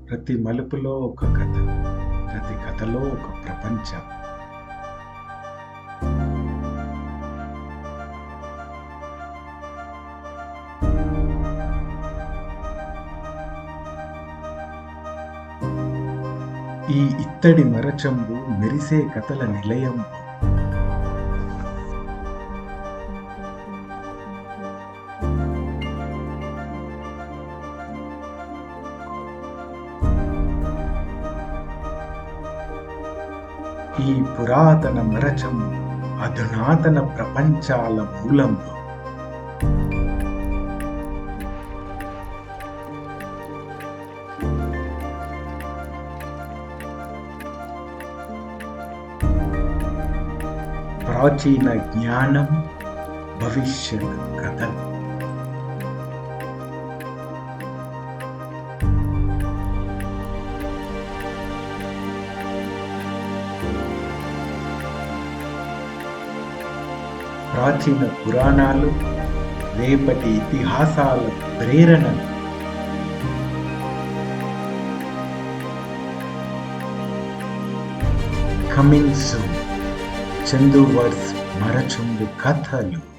ప్రతి మలుపులో ఒక కథ, ప్రతి కథలో ఒక ప్రపంచం. ఈ ఇత్తడి మరచంబు మెరిసే కథల నిలయం. ఈ పురాతన మరచంబు అధునాతన ప్రపంచాల మూలంబు. ప్రాచీన జ్ఞానం, భవిష్యత్ కథలు. ప్రాచీన పురాణాలు, రేపటి ఇతిహాసాల ప్రేరణలు. కమింగ్ సూన్ చందు వర్స్ మరచంబు కథలు.